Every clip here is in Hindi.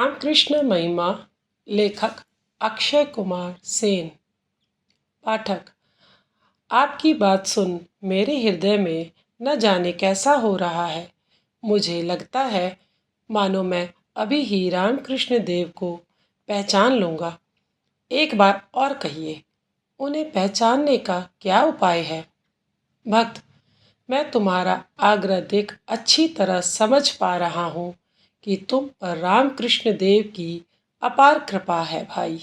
रामकृष्ण महिमा। लेखक अक्षय कुमार सेन। पाठक, आपकी बात सुन मेरे हृदय में न जाने कैसा हो रहा है। मुझे लगता है मानो मैं अभी ही रामकृष्ण देव को पहचान लूँगा। एक बार और कहिए, उन्हें पहचानने का क्या उपाय है? भक्त, मैं तुम्हारा आग्रह देख अच्छी तरह समझ पा रहा हूँ कि तुम पर रामकृष्ण देव की अपार कृपा है भाई।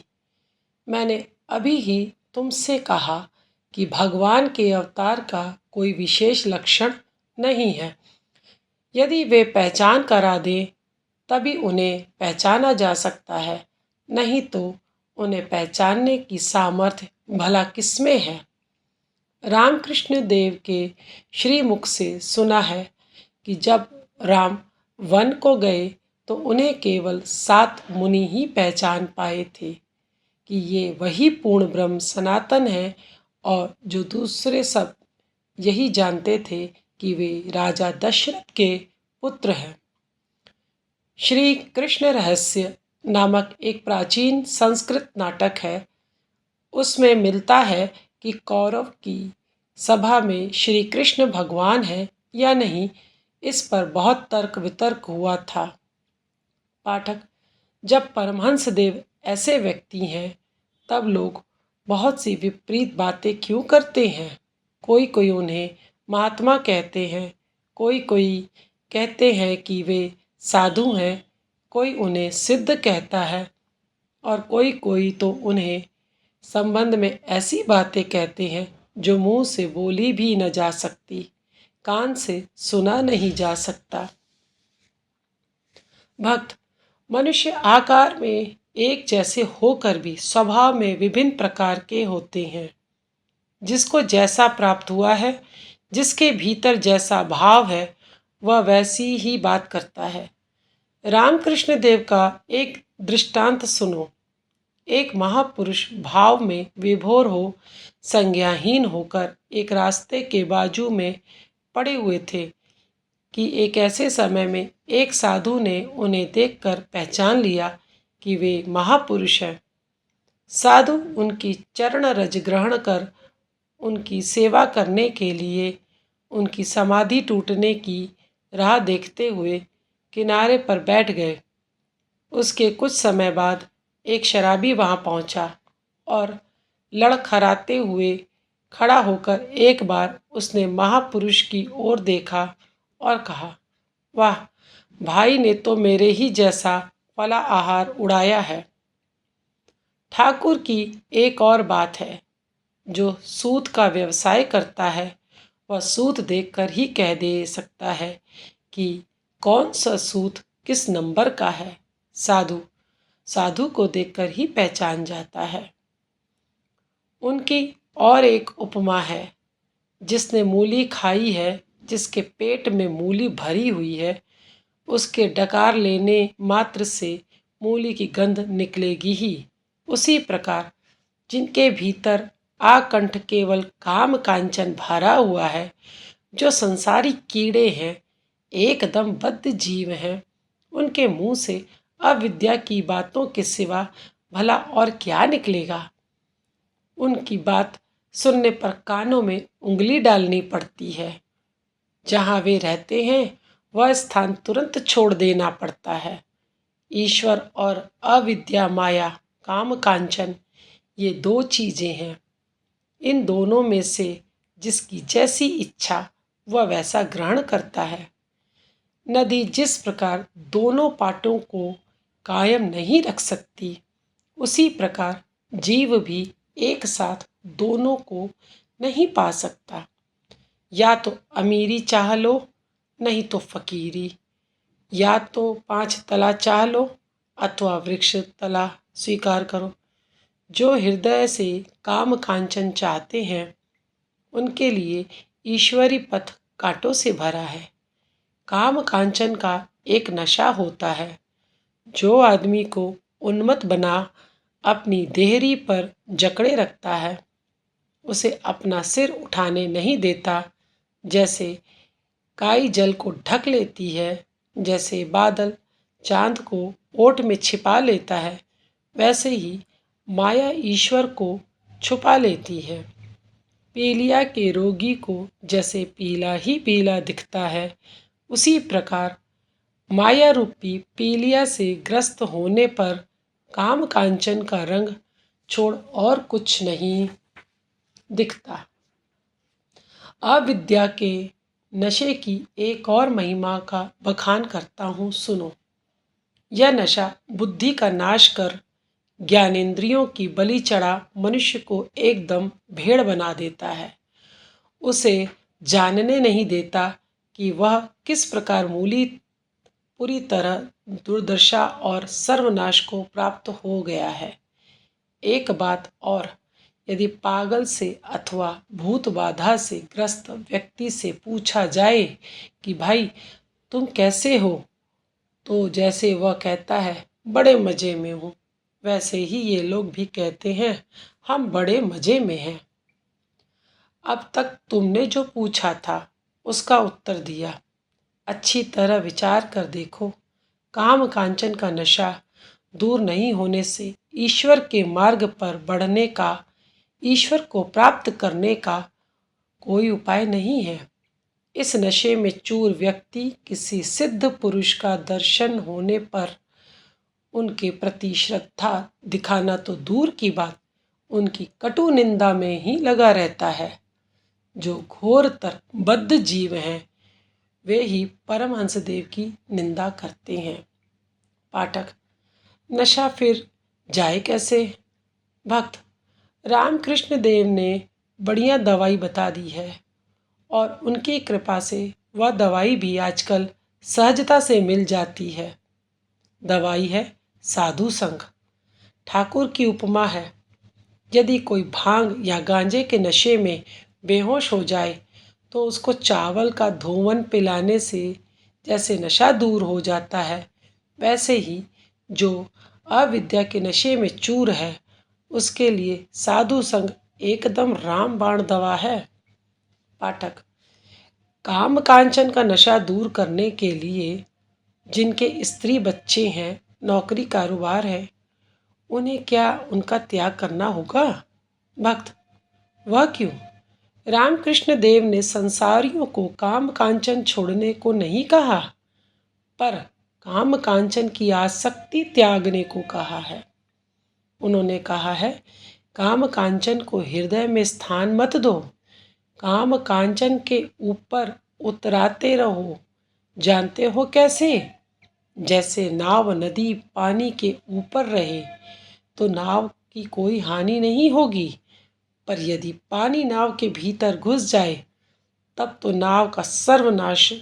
मैंने अभी ही तुमसे कहा कि भगवान के अवतार का कोई विशेष लक्षण नहीं है। यदि वे पहचान करा दें तभी उन्हें पहचाना जा सकता है, नहीं तो उन्हें पहचानने की सामर्थ्य भला किसमें है? रामकृष्ण देव के श्रीमुख से सुना है कि जब राम वन को गए तो उन्हें केवल 7 मुनि ही पहचान पाए थे कि ये वही पूर्ण ब्रह्म सनातन है, और जो दूसरे सब यही जानते थे कि वे राजा दशरथ के पुत्र हैं। श्री कृष्ण रहस्य नामक एक प्राचीन संस्कृत नाटक है। उसमें मिलता है कि कौरव की सभा में श्री कृष्ण भगवान है या नहीं, इस पर बहुत तर्क वितर्क हुआ था। पाठक, जब परमहंस देव ऐसे व्यक्ति हैं तब लोग बहुत सी विपरीत बातें क्यों करते हैं? कोई कोई उन्हें महात्मा कहते हैं, कोई कोई कहते हैं कि वे साधु हैं, कोई उन्हें सिद्ध कहता है, और कोई कोई तो उन्हें संबंध में ऐसी बातें कहते हैं जो मुंह से बोली भी न जा सकती, कान से सुना नहीं जा सकता। भक्त, मनुष्य आकार में एक जैसे होकर भी स्वभाव में विभिन्न प्रकार के होते हैं। जिसको जैसा प्राप्त हुआ है, जिसके भीतर जैसा भाव है, वह वैसी ही बात करता है। रामकृष्ण देव का एक दृष्टांत सुनो। एक महापुरुष भाव में विभोर हो संज्ञाहीन होकर एक रास्ते के बाजू में पड़े हुए थे कि एक ऐसे समय में एक साधु ने उन्हें देखकर पहचान लिया कि वे महापुरुष हैं। साधु उनकी चरण रज ग्रहण कर उनकी सेवा करने के लिए उनकी समाधि टूटने की राह देखते हुए किनारे पर बैठ गए। उसके कुछ समय बाद एक शराबी वहाँ पहुँचा और लड़खड़ाते हुए खड़ा होकर एक बार उसने महापुरुष की ओर देखा और कहा, वाह, भाई ने तो मेरे ही जैसा फला आहार उड़ाया है। ठाकुर की एक और बात है, जो सूत का व्यवसाय करता है वह सूत देखकर ही कह दे सकता है कि कौन सा सूत किस नंबर का है। साधु को देखकर ही पहचान जाता है। उनकी और एक उपमा है, जिसने मूली खाई है, जिसके पेट में मूली भरी हुई है, उसके डकार लेने मात्र से मूली की गंध निकलेगी ही। उसी प्रकार जिनके भीतर आकंठ केवल काम कांचन भरा हुआ है, जो संसारी कीड़े हैं, एकदम बद्ध जीव हैं, उनके मुंह से अविद्या की बातों के सिवा भला और क्या निकलेगा? उनकी बात सुनने पर कानों में उंगली डालनी पड़ती है। जहाँ वे रहते हैं वह स्थान तुरंत छोड़ देना पड़ता है। ईश्वर और अविद्या माया काम कांचन, ये 2 चीज़ें हैं। इन दोनों में से जिसकी जैसी इच्छा वह वैसा ग्रहण करता है। नदी जिस प्रकार दोनों पाटों को कायम नहीं रख सकती, उसी प्रकार जीव भी एक साथ दोनों को नहीं पा सकता। या तो अमीरी चाह लो, नहीं तो फकीरी। या तो 5 तला चाह लो अथवा वृक्ष तला स्वीकार करो। जो हृदय से काम कांचन चाहते हैं उनके लिए ईश्वरी पथ कांटों से भरा है। काम कांचन का एक नशा होता है जो आदमी को उन्मत्त बना अपनी देहरी पर जकड़े रखता है, उसे अपना सिर उठाने नहीं देता। जैसे काई जल को ढक लेती है, जैसे बादल चांद को ओट में छिपा लेता है, वैसे ही माया ईश्वर को छुपा लेती है। पीलिया के रोगी को जैसे पीला ही पीला दिखता है, उसी प्रकार माया रूपी पीलिया से ग्रस्त होने पर काम कांचन का रंग छोड़ और कुछ नहीं दिखता। अविद्या के नशे की एक और महिमा का बखान करता हूँ, सुनो। यह नशा बुद्धि का नाश कर ज्ञानेंद्रियों की बलि चढ़ा मनुष्य को एकदम भेड़ बना देता है। उसे जानने नहीं देता कि वह किस प्रकार पूरी तरह दुर्दशा और सर्वनाश को प्राप्त हो गया है। एक बात और, यदि पागल से अथवा भूत बाधा से ग्रस्त व्यक्ति से पूछा जाए कि भाई तुम कैसे हो, तो जैसे वह कहता है बड़े मज़े में हूँ, वैसे ही ये लोग भी कहते हैं हम बड़े मज़े में हैं। अब तक तुमने जो पूछा था उसका उत्तर दिया। अच्छी तरह विचार कर देखो, काम कांचन का नशा दूर नहीं होने से ईश्वर के मार्ग पर बढ़ने का, ईश्वर को प्राप्त करने का कोई उपाय नहीं है। इस नशे में चूर व्यक्ति किसी सिद्ध पुरुष का दर्शन होने पर उनके प्रति श्रद्धा दिखाना तो दूर की बात, उनकी कटु निंदा में ही लगा रहता है। जो घोरतर बद्ध जीव हैं, वे ही परमहंस देव की निंदा करते हैं। पाठक, नशा फिर जाए कैसे? भक्त, रामकृष्ण देव ने बढ़िया दवाई बता दी है और उनकी कृपा से वह दवाई भी आजकल सहजता से मिल जाती है। दवाई है साधु संग। ठाकुर की उपमा है, यदि कोई भांग या गांजे के नशे में बेहोश हो जाए तो उसको चावल का धोवन पिलाने से जैसे नशा दूर हो जाता है, वैसे ही जो अविद्या के नशे में चूर है उसके लिए साधु संग एकदम रामबाण दवा है। पाठक, काम कांचन का नशा दूर करने के लिए जिनके स्त्री बच्चे हैं, नौकरी कारोबार है, उन्हें क्या उनका त्याग करना होगा? भक्त, वह क्यों? रामकृष्ण देव ने संसारियों को काम कांचन छोड़ने को नहीं कहा, पर काम कांचन की आसक्ति त्यागने को कहा है। उन्होंने कहा है, काम कांचन को हृदय में स्थान मत दो, काम कांचन के ऊपर उतराते रहो। जानते हो कैसे? जैसे नाव नदी पानी के ऊपर रहे तो नाव की कोई हानि नहीं होगी, पर यदि पानी नाव के भीतर घुस जाए तब तो नाव का सर्वनाश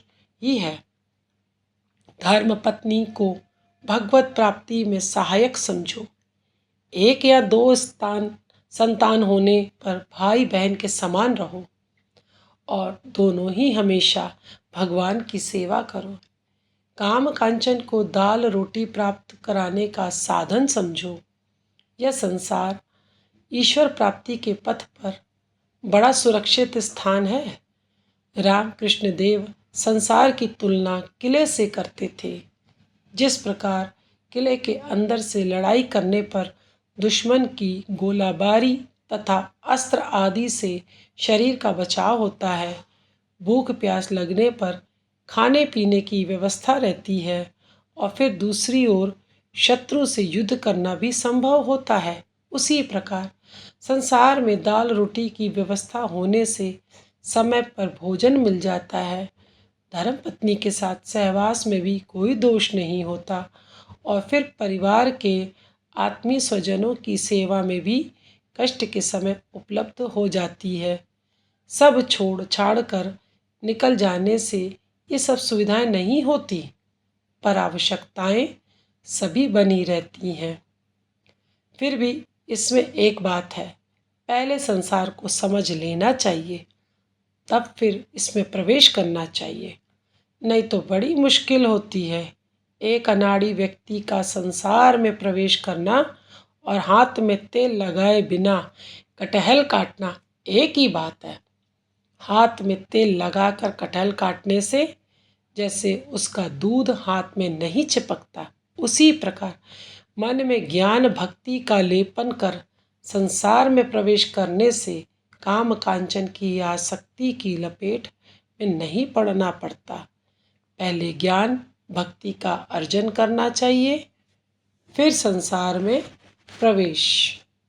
ही है। धर्म पत्नी को भगवत प्राप्ति में सहायक समझो। एक या दो संतान होने पर भाई बहन के समान रहो और दोनों ही हमेशा भगवान की सेवा करो। काम कांचन को दाल रोटी प्राप्त कराने का साधन समझो। यह संसार ईश्वर प्राप्ति के पथ पर बड़ा सुरक्षित स्थान है। रामकृष्ण देव संसार की तुलना किले से करते थे। जिस प्रकार किले के अंदर से लड़ाई करने पर दुश्मन की गोलाबारी तथा अस्त्र आदि से शरीर का बचाव होता है, भूख प्यास लगने पर खाने पीने की व्यवस्था रहती है और फिर दूसरी ओर शत्रु से युद्ध करना भी संभव होता है, उसी प्रकार संसार में दाल रोटी की व्यवस्था होने से समय पर भोजन मिल जाता है। धर्मपत्नी के साथ सहवास में भी कोई दोष नहीं होता और फिर परिवार के आत्मीय स्वजनों की सेवा में भी कष्ट के समय उपलब्ध हो जाती है। सब छोड़ छाड़ कर निकल जाने से ये सब सुविधाएं नहीं होती, पर आवश्यकताएं सभी बनी रहती हैं। फिर भी इसमें एक बात है, पहले संसार को समझ लेना चाहिए, तब फिर इसमें प्रवेश करना चाहिए, नहीं तो बड़ी मुश्किल होती है। एक अनाड़ी व्यक्ति का संसार में प्रवेश करना और हाथ में तेल लगाए बिना कटहल काटना एक ही बात है। हाथ में तेल लगाकर कटहल काटने से जैसे उसका दूध हाथ में नहीं चिपकता, उसी प्रकार मन में ज्ञान भक्ति का लेपन कर संसार में प्रवेश करने से काम कांचन की आसक्ति की लपेट में नहीं पड़ना पड़ता। पहले ज्ञान भक्ति का अर्जन करना चाहिए, फिर संसार में प्रवेश।